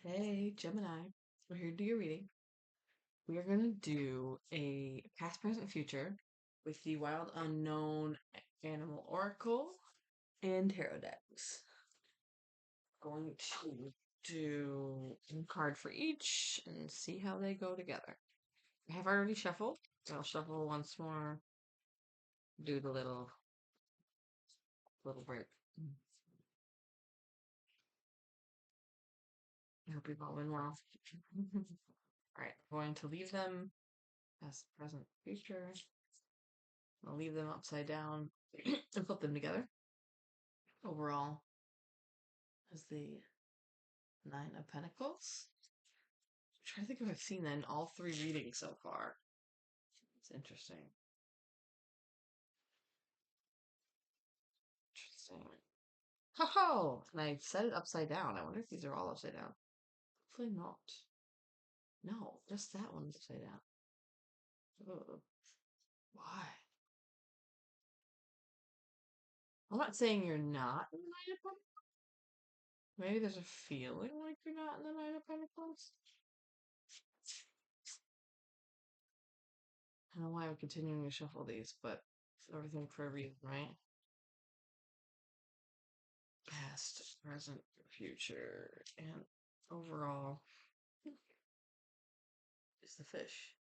Hey, Gemini. We're here to do your reading. We are going to do a past, present, future with the Wild Unknown Animal Oracle and Tarot decks. Going to do one card for each and see how they go together. I have already shuffled. I'll shuffle once more. Do the little break. I hope you've all been well. All right, I'm going to leave them past, present, future. I'll leave them upside down and flip them together. Overall, is the Nine of Pentacles. I'm trying to think if I've seen that in all three readings so far. It's interesting. Interesting. Ho ho! And I set it upside down. I wonder if these are all upside down. Hopefully not. No, just that one's upside down. Ugh. Why? I'm not saying you're not in the Nine of Pentacles. Maybe there's a feeling like you're not in the Nine of Pentacles. I don't know why I'm continuing to shuffle these, but everything for a reason, right? Past, present, future, and overall is the fish,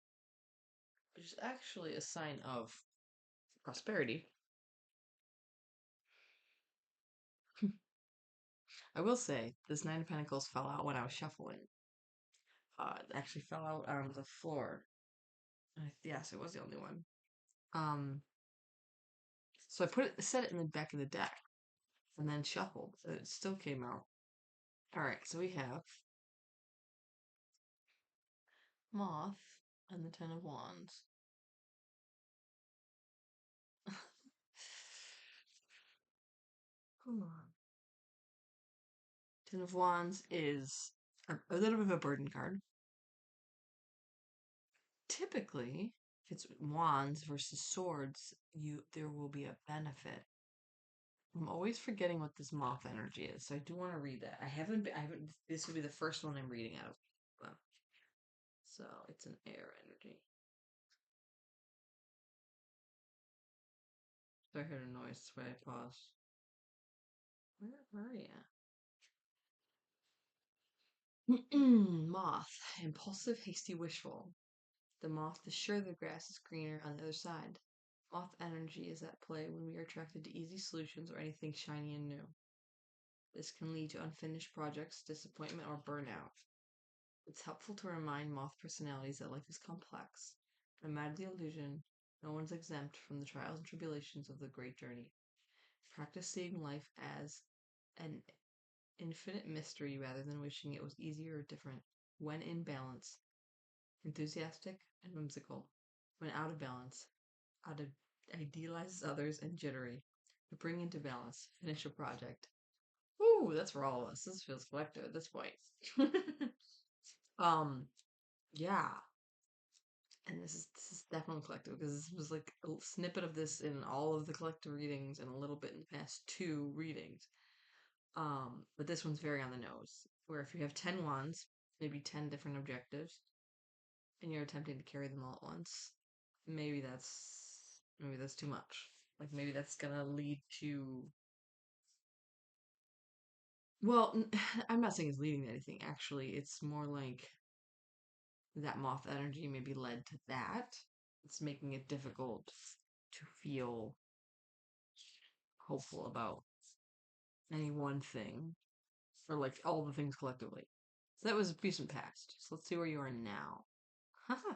which is actually a sign of prosperity. I will say, this Nine of Pentacles fell out when I was shuffling. It actually fell out on the floor. Yes, it was the only one. Um, so I set it in the back of the deck, and then shuffled. It still came out. All right, so we have Moth and the Ten of Wands. Come on. Ten of Wands is a little bit of a burden card. Typically, if it's wands versus swords, there will be a benefit. I'm always forgetting what this moth energy is, so I do want to read that. I haven't. This will be the first one I'm reading out of them. So it's an air energy. So I heard a noise, that's why I paused. Where are you? Moth, impulsive, hasty, wishful. The moth is sure the grass is greener on the other side. Moth energy is at play when we are attracted to easy solutions or anything shiny and new. This can lead to unfinished projects, disappointment, or burnout. It's helpful to remind moth personalities that life is complex. No matter the illusion, no one's exempt from the trials and tribulations of the great journey. Practice seeing life as an infinite mystery rather than wishing it was easier or different. When in balance, enthusiastic and whimsical. When out of balance, idealizes others and jittery. To bring into balance, finish a project. Ooh, that's for all of us. This feels collective at this point. um, yeah, and this is definitely collective because this was like a snippet of this in all of the collective readings and a little bit in the past two readings. But this one's very on the nose. Where if you have 10 wands, maybe 10 different objectives, and you're attempting to carry them all at once, maybe that's too much. Like maybe that's gonna lead to well, I'm not saying it's leading to anything. Actually, it's more like that moth energy maybe led to that. It's making it difficult to feel hopeful about any one thing or like all the things collectively. So that was recent past. So let's see where you are now. Haha,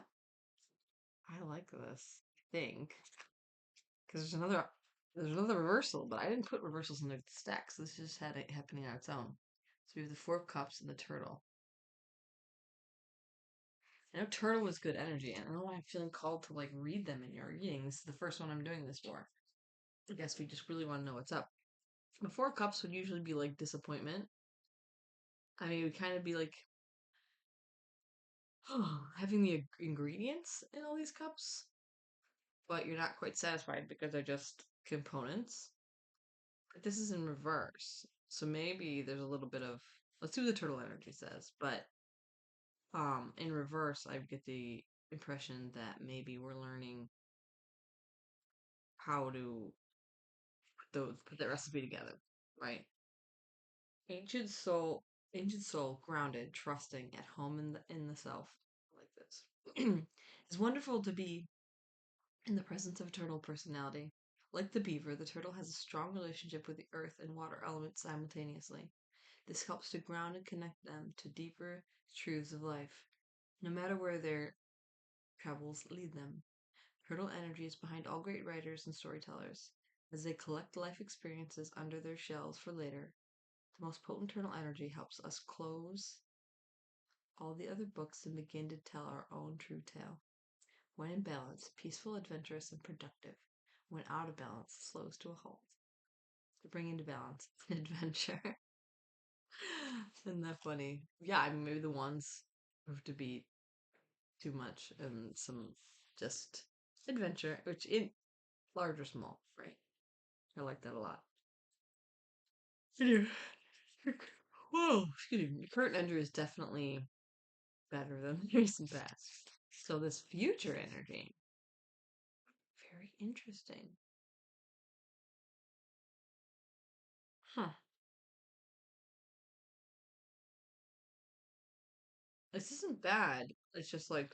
I like this. I think because there's another reversal, but I didn't put reversals in the stacks. This just had it happening on its own. So we have the Four of Cups and the Turtle. I know Turtle was good energy, and I don't know why I'm feeling called to like read them in your reading. This is the first one I'm doing this for. I guess we just really want to know what's up. The Four of Cups would usually be like disappointment. I mean, it would kind of be like having the ingredients in all these cups, but you're not quite satisfied because they're just components. But this is in reverse. So maybe there's a little bit of, let's see what the turtle energy says. But in reverse, I get the impression that maybe we're learning how to put that recipe together, right? Ancient soul, ancient soul, grounded, trusting, at home in the self, like this. It's wonderful to be in the presence of a turtle personality. Like the beaver, the turtle has a strong relationship with the earth and water elements simultaneously. This helps to ground and connect them to deeper truths of life, no matter where their travels lead them. Turtle energy is behind all great writers and storytellers, as they collect life experiences under their shells for later. The most potent turtle energy helps us close all the other books and begin to tell our own true tale. When in balance, peaceful, adventurous, and productive. When out of balance, slows to a halt. To bring into balance, adventure. Isn't that funny? Yeah, I mean, maybe the ones prove to be too much and some just adventure, which in large or small, right? I like that a lot. Anyway, whoa, excuse me. Current energy is definitely better than the recent past. So this future energy, very interesting. Huh. This isn't bad. It's just like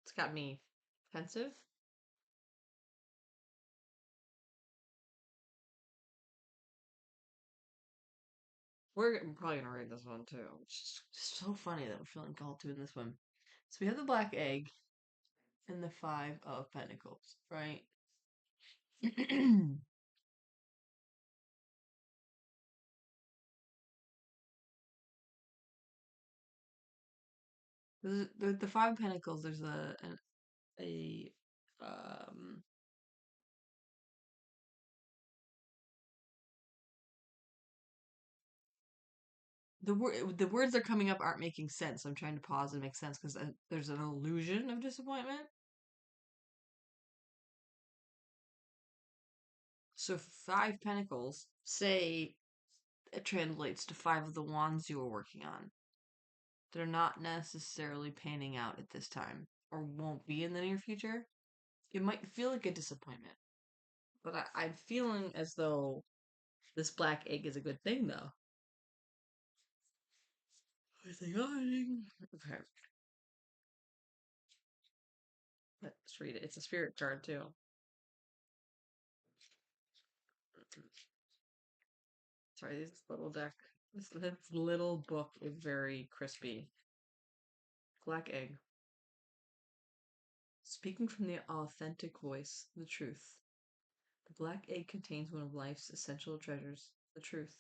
it's got me pensive. We're probably gonna read this one too. It's just so funny that I'm feeling called to in this one. So we have the black egg and the five of pentacles, right? the, the five of pentacles. There's a um the words that are coming up aren't making sense. I'm trying to pause and make sense because there's an illusion of disappointment. So five pentacles say it translates to five of the wands you were working on. They're not necessarily panning out at this time or won't be in the near future. It might feel like a disappointment, but I'm feeling as though this black egg is a good thing, though. Okay, let's read it. It's a spirit card, too. Sorry, this little deck. This little book is very crispy. Black egg. Speaking from the authentic voice, the truth. The black egg contains one of life's essential treasures, the truth.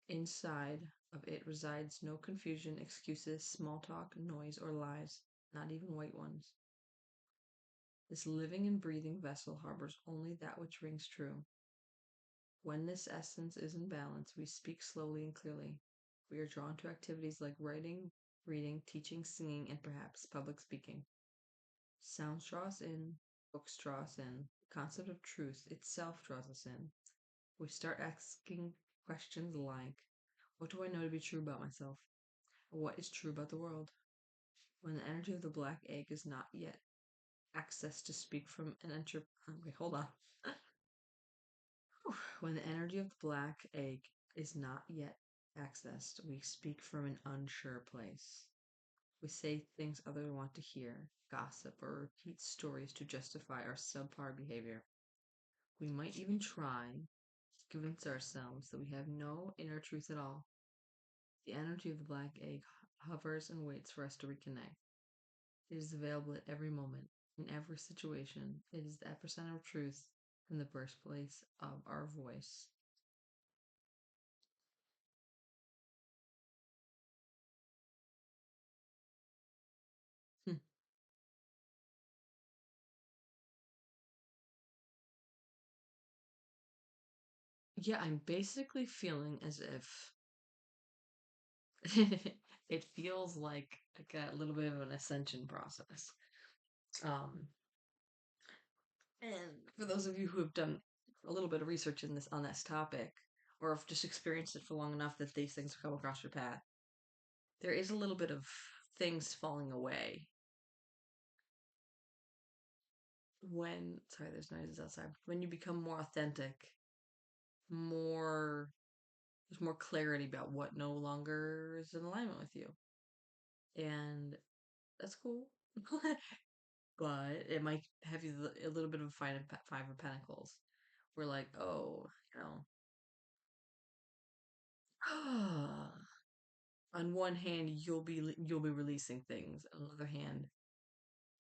Inside of it resides no confusion, excuses, small talk, noise, or lies, not even white ones. This living and breathing vessel harbors only that which rings true. When this essence is in balance, we speak slowly and clearly. We are drawn to activities like writing, reading, teaching, singing, and perhaps public speaking. Sounds draw us in, books draw us in, the concept of truth itself draws us in. We start asking questions like, what do I know to be true about myself? What is true about the world? When the energy of the black egg is not yet accessed to speak from an wait, hold on. When the energy of the black egg is not yet accessed, we speak from an unsure place. We say things others want to hear, gossip, or repeat stories to justify our subpar behavior. We might even try to convince ourselves that we have no inner truth at all. The energy of the black egg hovers and waits for us to reconnect. It is available at every moment, in every situation. It is the epicenter of truth and the birthplace of our voice. Hmm. Yeah, I'm basically feeling as if it feels like a little bit of an ascension process. Um, and for those of you who have done a little bit of research in this on this topic, or have just experienced it for long enough that these things come across your path, there is a little bit of things falling away when, sorry, there's noises outside. When you become more authentic, more there's more clarity about what no longer is in alignment with you. And that's cool. But it might have you a little bit of a five of pentacles. We're like, oh, you know, on one hand you'll be releasing things. On the other hand,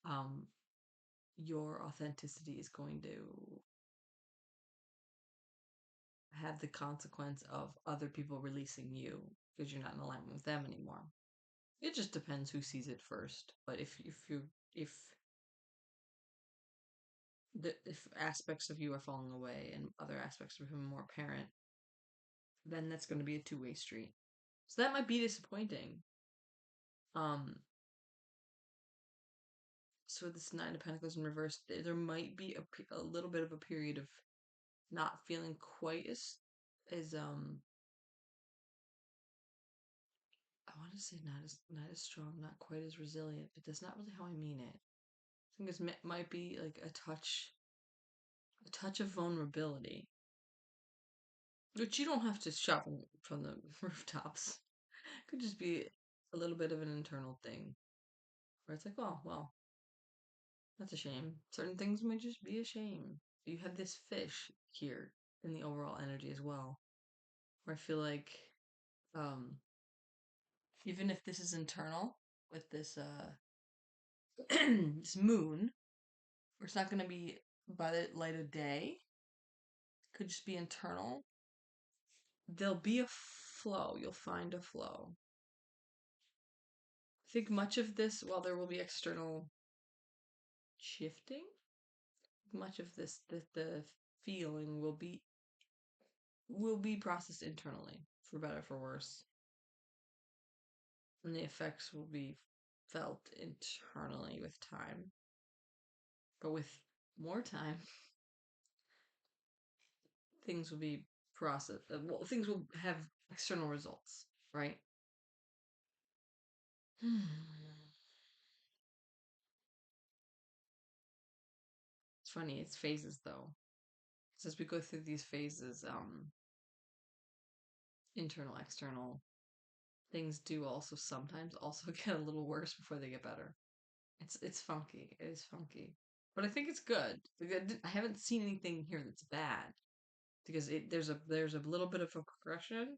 um, your authenticity is going to have the consequence of other people releasing you because you're not in alignment with them anymore. It just depends who sees it first. But if if aspects of you are falling away and other aspects are becoming more apparent, then that's going to be a two-way street. So that might be disappointing. Um, so this Nine of Pentacles in reverse, there might be a little bit of a period of not feeling quite as I want to say not as strong, not quite as resilient, but that's not really how I mean it. I think it might be like a touch of vulnerability, which you don't have to shout from the rooftops. It could just be a little bit of an internal thing where it's like, oh well, that's a shame. Certain things might just be a shame. You have this fish here in the overall energy as well, where I feel like, um, even if this is internal with this this moon, where it's not going to be by the light of day, could just be internal. There'll be a flow. You'll find a flow. I think much of this, while there will be external shifting, much of this, the feeling will be processed internally, for better for worse, and the effects will be felt internally with time. But with more time, things will be processed. Well, things will have external results, right? It's funny. It's phases, though. So as we go through these phases, internal, external, things do also sometimes also get a little worse before they get better. It's funky. It is funky, but I think it's good. I haven't seen anything here that's bad because there's a little bit of a progression,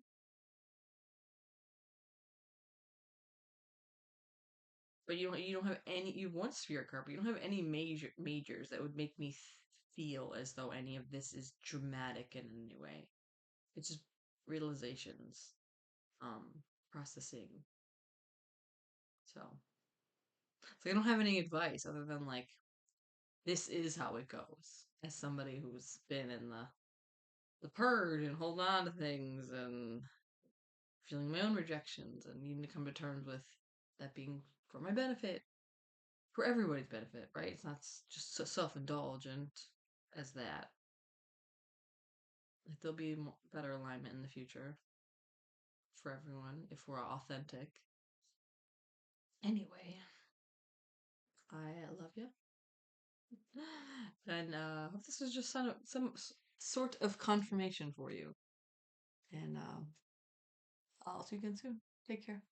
but you don't have any. You have one spirit card, but you don't have any majors that would make me feel as though any of this is dramatic in any way. It's just realizations, um, processing. So it's like I don't have any advice other than like this is how it goes. As somebody who's been in the purge and holding on to things and feeling my own rejections and needing to come to terms with that being for my benefit, for everybody's benefit, right? It's not just so self-indulgent as that. Like there'll be better alignment in the future for everyone if we're authentic. Anyway, I love you, and hope this was just some sort of confirmation for you. And I'll see you again soon. Take care.